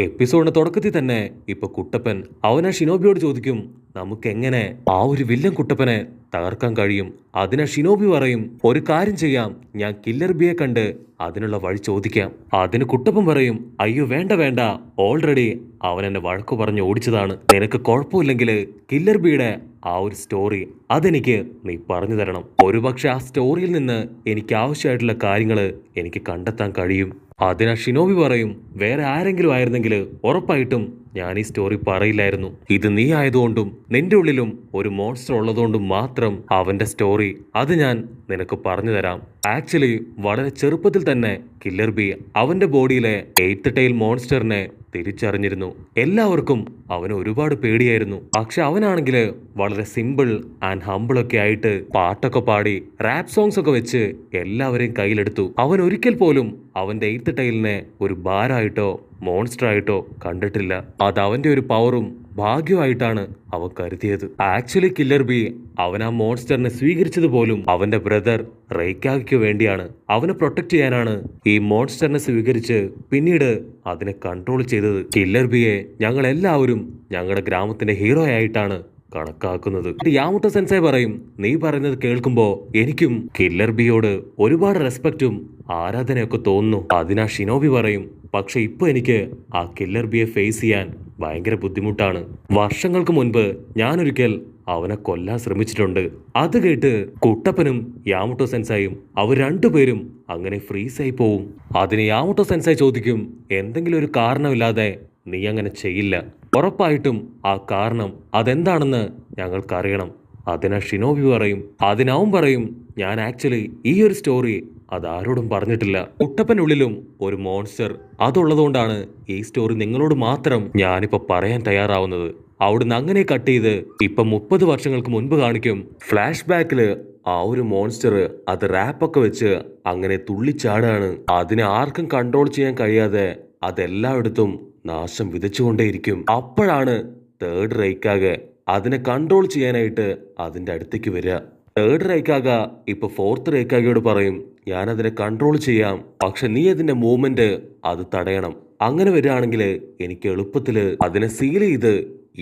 എപ്പിസോഡിന്റെ തുടക്കത്തിൽ തന്നെ ഇപ്പൊ കുട്ടപ്പൻ അവനാ ഷിനോബിയോട് ചോദിക്കും, നമുക്ക് എങ്ങനെ ആ ഒരു വില്ലൻ കുട്ടപ്പനെ തകർക്കാൻ കഴിയും? അതിനാ ഷിനോബി പറയും, ഒരു കാര്യം ചെയ്യാം, ഞാൻ കില്ലർ ബിയെ കണ്ട് അതിനുള്ള വഴി ചോദിക്കാം. അതിന് കുട്ടപ്പൻ പറയും, അയ്യോ വേണ്ട വേണ്ട, ഓൾറെഡി അവൻ എന്നെ വഴക്കു പറഞ്ഞ് ഓടിച്ചതാണ്. നിനക്ക് കുഴപ്പമില്ലെങ്കിൽ കില്ലർ ബിയുടെ ആ ഒരു സ്റ്റോറി അതെനിക്ക് നീ പറഞ്ഞു തരണം. ഒരുപക്ഷെ ആ സ്റ്റോറിയിൽ നിന്ന് എനിക്ക് ആവശ്യമായിട്ടുള്ള കാര്യങ്ങൾ എനിക്ക് കണ്ടെത്താൻ കഴിയും. അതിനാ ഷിനോബി പറയും, വേറെ ആരെങ്കിലും ആയിരുന്നെങ്കിൽ ഉറപ്പായിട്ടും ഞാൻ ഈ സ്റ്റോറി പറയില്ലായിരുന്നു. ഇത് നീ ആയതുകൊണ്ടും നിന്റെ ഉള്ളിലും ഒരു മോൺസ്റ്റർ ഉള്ളതുകൊണ്ടും മാത്രം അവന്റെ സ്റ്റോറി അത് ഞാൻ നിനക്ക് പറഞ്ഞു തരാം. ആക്ച്വലി വളരെ ചെറുപ്പത്തിൽ തന്നെ കില്ലർ ബി അവന്റെ ബോഡിയിലെ എയ്ത്ത് ടൈൽ മോൺസ്റ്ററിനെ തിരിച്ചറിഞ്ഞിരുന്നു. എല്ലാവർക്കും അവന് ഒരുപാട് പേടിയായിരുന്നു. പക്ഷെ അവനാണെങ്കിൽ വളരെ സിമ്പിൾ ആൻഡ് ഹമ്പിൾ ഒക്കെ ആയിട്ട് പാട്ടൊക്കെ പാടി റാപ്പ് സോങ്സ് ഒക്കെ വെച്ച് എല്ലാവരെയും കയ്യിലെടുത്തു. അവൻ ഒരിക്കൽ പോലും അവന്റെ എയ്ത്ത് ടൈലിനെ ഒരു ഭാരമായിട്ടോ മോൺസ്റ്റർ ആയിട്ടോ കണ്ടിട്ടില്ല. അത് അവന്റെ ഒരു പവറും ഭാഗ്യമായിട്ടാണ് അവൻ കരുതിയത്. ആക്ച്വലി കില്ലർ ബി അവൻ ആ മോൺസ്റ്ററിനെ സ്വീകരിച്ചത് പോലും അവന്റെ ബ്രദർ റെയ്ക്കാഗയ്ക്ക് വേണ്ടിയാണ്. അവനെ പ്രൊട്ടക്ട് ചെയ്യാനാണ് ഈ മോൺസ്റ്ററിനെ സ്വീകരിച്ച് പിന്നീട് അതിനെ കൺട്രോൾ ചെയ്തത്. കില്ലർ ബിയെ ഞങ്ങൾ എല്ലാവരും ഞങ്ങളുടെ ഗ്രാമത്തിന്റെ ഹീറോ ആയിട്ടാണ് കണക്കാക്കുന്നത്. യാമുട്ടോ സെൻസായി പറയും, നീ പറയുന്നത് കേൾക്കുമ്പോ എനിക്കും കില്ലർ ബിയോട് ഒരുപാട് റെസ്പെക്റ്റും ആരാധനയൊക്കെ തോന്നുന്നു. അതിനാ ഷിനോബി പറയും, പക്ഷെ ഇപ്പൊ എനിക്ക് ആ കില്ലർ ബിയെ ഫേസ് ചെയ്യാൻ ഭയങ്കര ബുദ്ധിമുട്ടാണ്. വർഷങ്ങൾക്ക് മുൻപ് ഞാനൊരിക്കൽ അവനെ കൊല്ലാൻ ശ്രമിച്ചിട്ടുണ്ട്. അത് കേട്ട് കുട്ടപ്പനും യാമുട്ടോ സെൻസായും അവർ രണ്ടുപേരും അങ്ങനെ ഫ്രീസായി പോവും. അതിന് യാമുട്ടോ സെൻസായി ചോദിക്കും, എന്തെങ്കിലും ഒരു കാരണമില്ലാതെ നീ അങ്ങനെ ചെയ്യില്ല. ഉറപ്പായിട്ടും ആ കാരണം അതെന്താണെന്ന് ഞങ്ങൾക്കറിയണം. അതിനാ ഷിനോബി പറയും, അതിനവൻ പറയും, ഞാൻ ആക്ച്വലി ഈ ഒരു സ്റ്റോറി അതാരോടും പറഞ്ഞിട്ടില്ല. കുട്ടപ്പനുള്ളിലും ഒരു മോൺസ്റ്റർ അതുള്ളതുകൊണ്ടാണ് ഈ സ്റ്റോറി നിങ്ങളോട് മാത്രം ഞാനിപ്പോ പറയാൻ തയ്യാറാവുന്നത്. അവിടുന്ന് അങ്ങനെ കട്ട് ചെയ്ത് ഇപ്പൊ 30 വർഷങ്ങൾക്ക് മുൻപ് കാണിക്കും. ഫ്ലാഷ് ബാക്കില് ആ ഒരു മോൺസ്റ്റർ അത് റാപ്പൊക്കെ വെച്ച് അങ്ങനെ തുള്ളിച്ചാടാണ്. അതിനെ ആർക്കും കൺട്രോൾ ചെയ്യാൻ കഴിയാതെ അതെല്ലായിടത്തും നാശം വിതച്ചുകൊണ്ടേയിരിക്കും. അപ്പോഴാണ് തേർഡ് റൈക്കാകെ അതിനെ കൺട്രോൾ ചെയ്യാനായിട്ട് അതിന്റെ അടുത്തേക്ക് വരിക. തേർഡ് റൈക്കാക ഇപ്പൊ ഫോർത്ത് റൈക്കാകയോട് പറയും, ഞാൻ അതിനെ കൺട്രോൾ ചെയ്യാം, പക്ഷെ നീ അതിന്റെ മൂവ്മെന്റ് അത് തടയണം. അങ്ങനെ വരികയാണെങ്കിൽ എനിക്ക് എളുപ്പത്തില് അതിനെ സീൽ ചെയ്ത്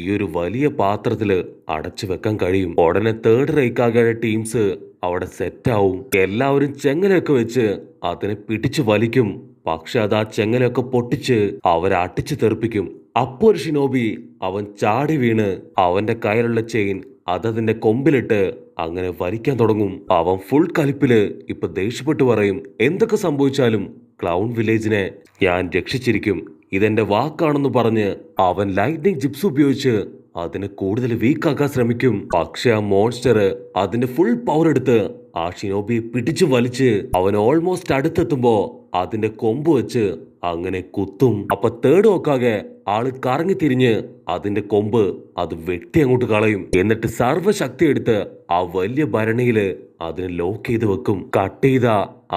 ഈ ഒരു വലിയ പാത്രത്തില് അടച്ചു വെക്കാൻ കഴിയും. ഉടനെ തേർഡ് റൈക്കാകയുടെ ടീംസ് അവിടെ സെറ്റാവും. എല്ലാവരും ചെങ്ങലൊക്കെ വെച്ച് അതിനെ പിടിച്ചു വലിക്കും. പക്ഷെ അത് ആ ചെങ്ങലൊക്കെ പൊട്ടിച്ച് അവരെ അടിച്ചു തെറിപ്പിക്കും. അപ്പോ ഒരു ഷിനോബി അവൻ ചാടി വീണ് അവന്റെ കയ്യിലുള്ള ചെയിൻ അതതിന്റെ കൊമ്പിലിട്ട് അങ്ങനെ വലിക്കാൻ തുടങ്ങും. അവൻ ഫുൾ കലിപ്പില് ഇപ്പൊ ദേഷ്യപ്പെട്ടു പറയും, എന്തൊക്കെ സംഭവിച്ചാലും ക്ലൗൺ വില്ലേജിനെ ഞാൻ രക്ഷിച്ചിരിക്കും, ഇതെന്റെ വാക്കാണെന്ന് പറഞ്ഞ് അവൻ ലൈറ്റ്നിങ് ജിപ്സ് ഉപയോഗിച്ച് അതിനെ കൂടുതൽ വീക്കാക്കാൻ ശ്രമിക്കും. പക്ഷെ ആ മോൺസ്റ്റർ അതിന്റെ ഫുൾ പവർ എടുത്ത് ആ ഷിനോബിയെ പിടിച്ചു വലിച്ച് അവൻ ഓൾമോസ്റ്റ് അടുത്തെത്തുമ്പോ അതിന്റെ കൊമ്പ് വെച്ച് അങ്ങനെ കുത്തും. അപ്പൊ തേർഡ് നോക്കാകെ ആള് കറങ്ങി തിരിഞ്ഞ് അതിന്റെ കൊമ്പ് അത് വെട്ടി അങ്ങോട്ട് കളയും. എന്നിട്ട് സർവ്വശക്തി എടുത്ത് ആ വലിയ ഭരണിയില് അതിനെ ലോക്ക് ചെയ്ത് വെക്കും. കട്ട് ചെയ്ത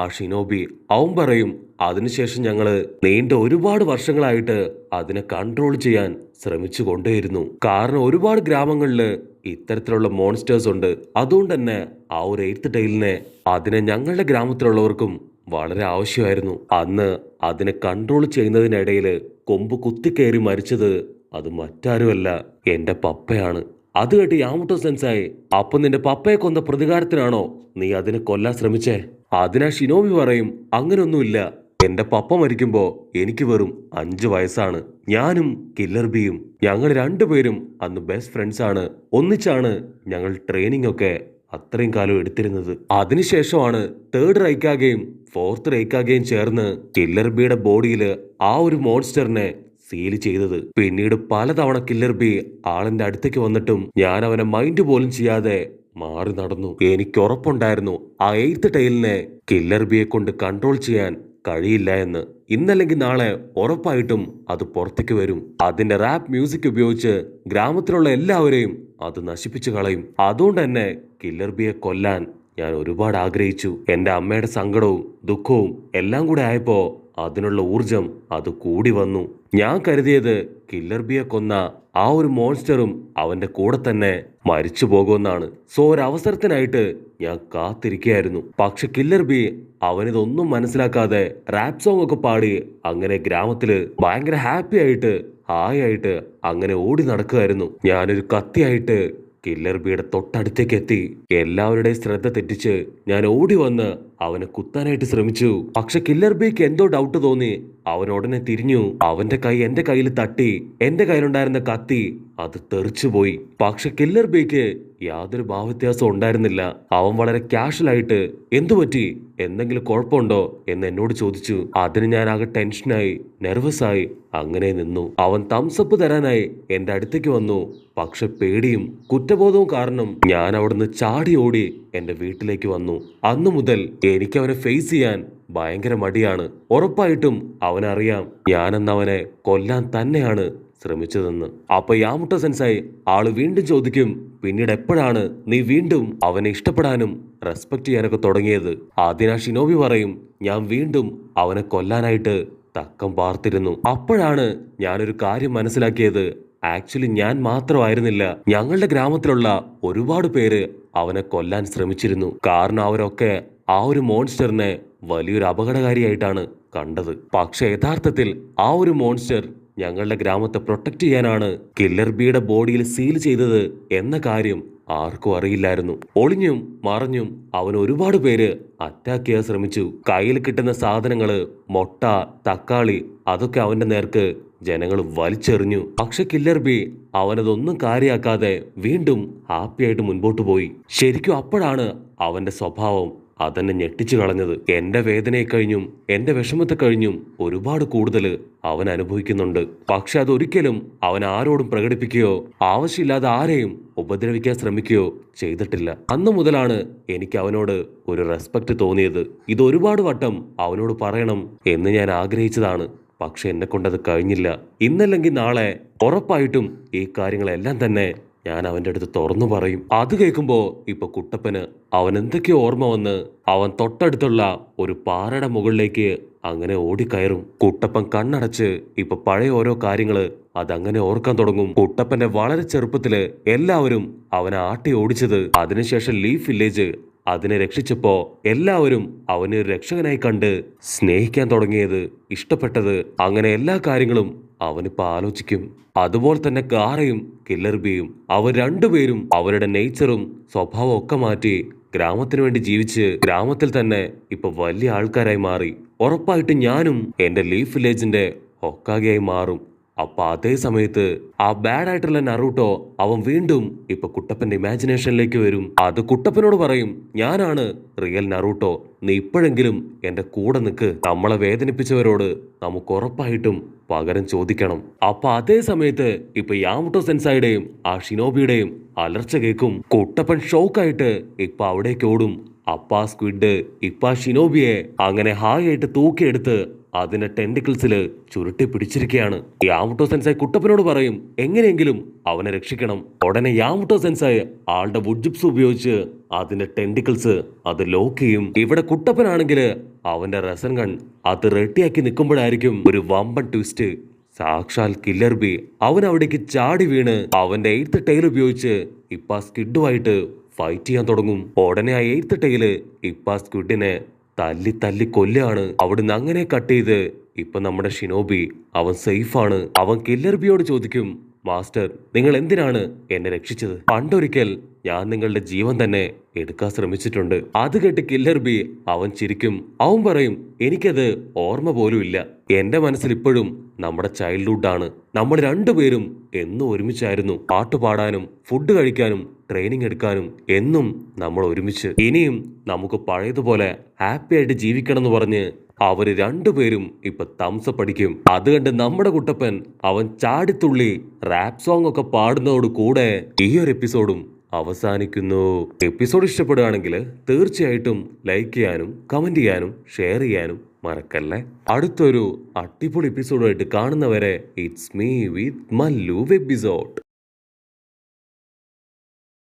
ആ ഷിനോബി അവൻ പറയും, അതിനുശേഷം ഞങ്ങള് നീണ്ട ഒരുപാട് വർഷങ്ങളായിട്ട് അതിനെ കൺട്രോൾ ചെയ്യാൻ ശ്രമിച്ചു കൊണ്ടേയിരുന്നു. കാരണം ഒരുപാട് ഗ്രാമങ്ങളില് ഇത്തരത്തിലുള്ള മോൺസ്റ്റേഴ്സ് ഉണ്ട്. അതുകൊണ്ട് തന്നെ ആ ഒരു എയ്ത്ത് ടൈലിനെ അതിനെ ഞങ്ങളുടെ ഗ്രാമത്തിലുള്ളവർക്കും വളരെ ആവശ്യമായിരുന്നു. അന്ന് അതിനെ കൺട്രോൾ ചെയ്യുന്നതിനിടയിൽ കൊമ്പ് കുത്തിക്കയറി മരിച്ചത് അത് മറ്റാരുമല്ല, എന്റെ പപ്പയാണ്. അത് കേട്ട് യാമുട്ടോ സെൻസായി, അപ്പൊ നിന്റെ പപ്പയെ കൊന്ന പ്രതികാരത്തിനാണോ നീ അതിനെ കൊല്ലാൻ ശ്രമിച്ചേ? അതിനാ ഷിനോബി പറയും, അങ്ങനൊന്നുമില്ല. എന്റെ പപ്പ മരിക്കുമ്പോ എനിക്ക് വെറും 5 വയസ്സാണ്. ഞാനും കില്ലർ ബിയും ഞങ്ങൾ രണ്ടുപേരും അന്ന് ബെസ്റ്റ് ഫ്രണ്ട്സ് ആണ്. ഒന്നിച്ചാണ് ഞങ്ങൾ ട്രെയിനിങ് ഒക്കെ അത്രയും കാലം എടുത്തിരുന്നത്. അതിനുശേഷമാണ് തേർഡ് റൈക്കാകെയും ഫോർത്ത് റൈക്കാകെയും ചേർന്ന് കില്ലർ ബിയുടെ ബോഡിയിൽ ആ ഒരു മോൺസ്റ്ററിനെ സീൽ ചെയ്തത്. പിന്നീട് പലതവണ കില്ലർ ബി ആളിന്റെ അടുത്തേക്ക് വന്നിട്ടും ഞാൻ അവനെ മൈൻഡ് പോലും ചെയ്യാതെ മാറി നടന്നു. എനിക്ക് ഉറപ്പുണ്ടായിരുന്നു ആ എയ്ത്ത് ടൈലിനെ കില്ലർ ബിയെ കൊണ്ട് കൺട്രോൾ ചെയ്യാൻ കഴിയില്ല എന്ന്. ഇന്നല്ലെങ്കിൽ നാളെ ഉറപ്പായിട്ടും അത് പുറത്തേക്ക് വരും. അതിന്റെ റാപ്പ് മ്യൂസിക് ഉപയോഗിച്ച് ഗ്രാമത്തിലുള്ള എല്ലാവരെയും അത് നശിപ്പിച്ചു കളയും. അതുകൊണ്ട് തന്നെ കില്ലർ ബിയെ കൊല്ലാൻ ഞാൻ ഒരുപാട് ആഗ്രഹിച്ചു. എന്റെ അമ്മയുടെ സങ്കടവും ദുഃഖവും എല്ലാം കൂടെ ആയപ്പോ അതിനുള്ള ഊർജം അത് കൂടി വന്നു. ഞാൻ കരുതിയത് കില്ലർ ബിയെ കൊന്ന ആ ഒരു മോൺസ്റ്ററും അവന്റെ കൂടെ തന്നെ മരിച്ചു പോകുമെന്നാണ്. സോ ഒരവസരത്തിനായിട്ട് ഞാൻ കാത്തിരിക്കുകയായിരുന്നു. പക്ഷെ കില്ലർ ബി അവനിതൊന്നും മനസ്സിലാക്കാതെ റാപ്പ് സോങ് ഒക്കെ പാടി അങ്ങനെ ഗ്രാമത്തില് ഭയങ്കര ഹാപ്പി ആയിട്ട് ഹായ് ആയിട്ട് അങ്ങനെ ഓടി നടക്കുകയായിരുന്നു. ഞാനൊരു കത്തിയായിട്ട് കില്ലർ ബിയുടെ തൊട്ടടുത്തേക്ക് എത്തി. എല്ലാവരുടെയും ശ്രദ്ധ തെറ്റിച്ച് ഞാൻ ഓടി വന്ന് അവനെ കുത്താനായിട്ട് ശ്രമിച്ചു. പക്ഷെ കില്ലർ ബിക്ക് എന്തോ ഡൗട്ട് തോന്നി. അവൻ ഉടനെ തിരിഞ്ഞു. അവന്റെ കൈ എന്റെ കയ്യിൽ തട്ടി. എന്റെ കയ്യിലുണ്ടായിരുന്ന കത്തി അത് തെറിച്ചുപോയി. പക്ഷെ കില്ലർ ബിക്ക് യാതൊരു ഭാവവ്യത്യാസവും ഉണ്ടായിരുന്നില്ല. അവൻ വളരെ കാഷ്വൽ ആയിട്ട് എന്തു പറ്റി, എന്തെങ്കിലും കുഴപ്പമുണ്ടോ എന്ന് എന്നോട് ചോദിച്ചു. അതിന് ഞാൻ ആകെ ടെൻഷനായി, നെർവസ് ആയി അങ്ങനെ നിന്നു. അവൻ തംസപ്പ് തരാനായി എന്റെ അടുത്തേക്ക് വന്നു. പക്ഷെ പേടിയും കുറ്റബോധവും കാരണം ഞാൻ അവിടുന്ന് ചാടി ഓടി എന്റെ വീട്ടിലേക്ക് വന്നു. അന്നു മുതൽ എനിക്ക് അവനെ ഫേസ് ചെയ്യാൻ ഭയങ്കര മടിയാണ്. ഉറപ്പായിട്ടും അവനറിയാം ഞാനെന്ന് അവനെ കൊല്ലാൻ തന്നെയാണ് ശ്രമിച്ചതെന്ന്. അപ്പൊ യാമുട്ടോ സെൻസായി ആള് വീണ്ടും ചോദിക്കും, പിന്നീട് എപ്പോഴാണ് നീ വീണ്ടും അവനെ ഇഷ്ടപ്പെടാനും റെസ്പെക്ട് ചെയ്യാനൊക്കെ തുടങ്ങിയത്? അതിനാ ഷിനോബി പറയും, ഞാൻ വീണ്ടും അവനെ കൊല്ലാനായിട്ട് തക്കം പാർത്തിരുന്നു. അപ്പോഴാണ് ഞാനൊരു കാര്യം മനസ്സിലാക്കിയത്. ആക്ച്വലി ഞാൻ മാത്രമായിരുന്നില്ല, ഞങ്ങളുടെ ഗ്രാമത്തിലുള്ള ഒരുപാട് പേര് അവനെ കൊല്ലാൻ ശ്രമിച്ചിരുന്നു. കാരണം അവരൊക്കെ ആ ഒരു മോൺസ്റ്ററിനെ വലിയൊരു അപകടകാരിയായിട്ടാണ് കണ്ടത്. പക്ഷെ യഥാർത്ഥത്തിൽ ആ ഒരു മോൺസ്റ്റർ ഞങ്ങളുടെ ഗ്രാമത്തെ പ്രൊട്ടക്ട് ചെയ്യാനാണ് കില്ലർ ബിയുടെ ബോഡിയിൽ സീൽ ചെയ്തത് എന്ന കാര്യം ആർക്കും അറിയില്ലായിരുന്നു. ഒളിഞ്ഞും മറഞ്ഞും അവൻ ഒരുപാട് പേര് അറ്റാക്ക് ചെയ്യാൻ ശ്രമിച്ചു. കയ്യിൽ കിട്ടുന്ന സാധനങ്ങള്, മൊട്ട, തക്കാളി, അതൊക്കെ അവന്റെ നേർക്ക് ജനങ്ങൾ വലിച്ചെറിഞ്ഞു. പക്ഷെ കില്ലർ ബി അവനതൊന്നും കാര്യാക്കാതെ വീണ്ടും ഹാപ്പിയായിട്ട് മുൻപോട്ട് പോയി. ശരിക്കും അപ്പോഴാണ് അവന്റെ സ്വഭാവം അതെന്നെ ഞെട്ടിച്ചു കളഞ്ഞത്. എന്റെ വേദനയെ കഴിഞ്ഞും എന്റെ വിഷമത്തെ കഴിഞ്ഞും ഒരുപാട് കൂടുതൽ അവൻ അനുഭവിക്കുന്നുണ്ട്. പക്ഷെ അതൊരിക്കലും അവൻ ആരോടും പ്രകടിപ്പിക്കുകയോ ആവശ്യമില്ലാതെ ആരെയും ഉപദ്രവിക്കാൻ ശ്രമിക്കുകയോ ചെയ്തിട്ടില്ല. അന്നു മുതലാണ് എനിക്ക് അവനോട് ഒരു റെസ്പെക്ട് തോന്നിയത്. ഇത് ഒരുപാട് വട്ടം അവനോട് പറയണം എന്ന് ഞാൻ ആഗ്രഹിച്ചതാണ്. പക്ഷെ എന്നെ കൊണ്ടത് കഴിഞ്ഞില്ല. ഇന്നല്ലെങ്കിൽ നാളെ ഉറപ്പായിട്ടും ഈ കാര്യങ്ങളെല്ലാം തന്നെ ഞാൻ അവന്റെ അടുത്ത് തുറന്നു പറയും. അത് കേൾക്കുമ്പോ ഇപ്പൊ കുട്ടപ്പന് അവൻ എന്തൊക്കെയോ ഓർമ്മ വന്ന് അവൻ തൊട്ടടുത്തുള്ള ഒരു പാറയുടെ മുകളിലേക്ക് അങ്ങനെ ഓടിക്കയറും. കുട്ടപ്പൻ കണ്ണടച്ച് ഇപ്പൊ പഴയ ഓരോ കാര്യങ്ങള് അതങ്ങനെ ഓർക്കാൻ തുടങ്ങും. കുട്ടപ്പന്റെ വളരെ ചെറുപ്പത്തില് എല്ലാവരും അവനെ ആട്ടി ഓടിച്ചത്, അതിനുശേഷം ലീഫ് വില്ലേജ് അതിനെ രക്ഷിച്ചപ്പോ എല്ലാവരും അവനെ ഒരു രക്ഷകനായി കണ്ട് സ്നേഹിക്കാൻ തുടങ്ങിയത്, ഇഷ്ടപ്പെട്ടത്, അങ്ങനെ എല്ലാ കാര്യങ്ങളും അവനിപ്പോ ആലോചിക്കും. അതുപോലെ തന്നെ ഗാറയും കില്ലർ ബിയും അവർ രണ്ടുപേരും അവരുടെ നേച്ചറും സ്വഭാവം ഒക്കെ മാറ്റി ഗ്രാമത്തിന് വേണ്ടി ജീവിച്ച് ഗ്രാമത്തിൽ തന്നെ ഇപ്പൊ വലിയ ആൾക്കാരായി മാറി. ഉറപ്പായിട്ടും ഞാനും എന്റെ ലീഫ് വില്ലേജിന്റെ ഹൊക്കാഗെയായി മാറും. അപ്പൊ അതേ സമയത്ത് ആ ബാഡ് ആയിട്ടുള്ള നറൂട്ടോ അവൻ വീണ്ടും ഇപ്പൊ കുട്ടപ്പന്റെ ഇമാജിനേഷനിലേക്ക് വരും. അത് കുട്ടപ്പനോട് പറയും, ഞാനാണ് റിയൽ നറൂട്ടോ, നീ ഇപ്പോഴെങ്കിലും എന്റെ കൂടെ നിൽക്ക്. നമ്മളെ വേദനിപ്പിച്ചവരോട് നമുക്ക് ഉറപ്പായിട്ടും പകരം ചോദിക്കണം. അപ്പൊ അതേ സമയത്ത് ഇപ്പൊ യാമുട്ടോ സെൻസായുടെയും ആ ഷിനോബിയുടെയും അലർച്ച കേൾക്കും. കുട്ടപ്പൻ ഷോക്കായിട്ട് ഇപ്പൊ അവിടേക്ക് ഓടും. അപ്പാ സ്ക്വിഡ് ഇപ്പൊ ഷിനോബിയെ അങ്ങനെ ഹായ് ആയിട്ട് തൂക്കിയെടുത്ത് അതിന്റെ ടെന്റിക്കിൾസില് ചുരുട്ടി പിടിച്ചിരിക്കുകയാണ്. യാമുട്ടോ സെൻസായി കുട്ടപ്പനോട് പറയും, എങ്ങനെയെങ്കിലും അവനെ രക്ഷിക്കണം. ഉടനെ യാമുട്ടോ സെൻസായി ആളുടെ വുഡ്ജിപ്സ് ഉപയോഗിച്ച് അതിന്റെ ടെന്റിക്കിൾസ് അത് ലോക്ക് ചെയ്യും. ഇവിടെ കുട്ടപ്പനാണെങ്കില് അവന്റെ റസൻ ഗൺ അത് റെഡിയാക്കി നിൽക്കുമ്പോഴായിരിക്കും ഒരു വമ്പൻ ട്വിസ്റ്റ്. സാക്ഷാൽ കില്ലർ ബി അവൻ അവിടേക്ക് ചാടി വീണ് അവന്റെ 8th ടൈൽ ഉപയോഗിച്ച് ഇപ്പ സ്കിഡുമായിട്ട് ഫൈറ്റ് ചെയ്യാൻ തുടങ്ങും. ഉടനെ ആ 8th ടൈല് ഇപ്പ സ്ക്വിഡിനെ തല്ലി തല്ലി കൊല്ലാണ്. അവിടുന്ന് അങ്ങനെ കട്ട് ചെയ്ത് ഇപ്പൊ നമ്മുടെ ഷിനോബി അവൻ സേഫാണ്. അവൻ കില്ലർ ബിയോട് ചോദിക്കും, മാസ്റ്റർ നിങ്ങൾ എന്തിനാണ് എന്നെ രക്ഷിച്ചത്? പണ്ടൊരിക്കൽ ഞാൻ നിങ്ങളുടെ ജീവൻ തന്നെ എടുക്കാൻ ശ്രമിച്ചിട്ടുണ്ട്. അത് കേട്ട് കില്ലർ ബി അവൻ ചിരിക്കും. അവൻ പറയും, എനിക്കത് ഓർമ്മ പോലും ഇല്ല. എന്റെ മനസ്സിൽ ഇപ്പോഴും നമ്മുടെ ചൈൽഡ്ഹുഡ് ആണ്. നമ്മൾ രണ്ടുപേരും എന്നും ഒരുമിച്ചായിരുന്നു. പാട്ട് പാടാനും ഫുഡ് കഴിക്കാനും ട്രെയിനിങ് എടുക്കാനും എന്നും നമ്മൾ ഒരുമിച്ച്. ഇനിയും നമുക്ക് പഴയതുപോലെ ഹാപ്പി ആയിട്ട് ജീവിക്കണം എന്ന് പറഞ്ഞ് അവര് രണ്ടുപേരും ഇപ്പൊ തംസപ്പ് അടിക്കും. അത് കണ്ട് നമ്മുടെ കുട്ടപ്പൻ അവൻ ചാടിത്തുള്ളി റാപ്പ് സോങ് ഒക്കെ പാടുന്നതോട് കൂടെ ഈ ഒരു എപ്പിസോഡും അവസാനിക്കുന്നു. എപ്പിസോഡ് ഇഷ്ടപ്പെടുകയാണെങ്കിൽ തീർച്ചയായിട്ടും ലൈക്ക് ചെയ്യാനും കമന്റ് ചെയ്യാനും ഷെയർ ചെയ്യാനും മറക്കല്ലേ. അടുത്തൊരു അടിപൊളി എപ്പിസോഡുമായിട്ട് കാണുന്നവരെ it's me with Mallu episode.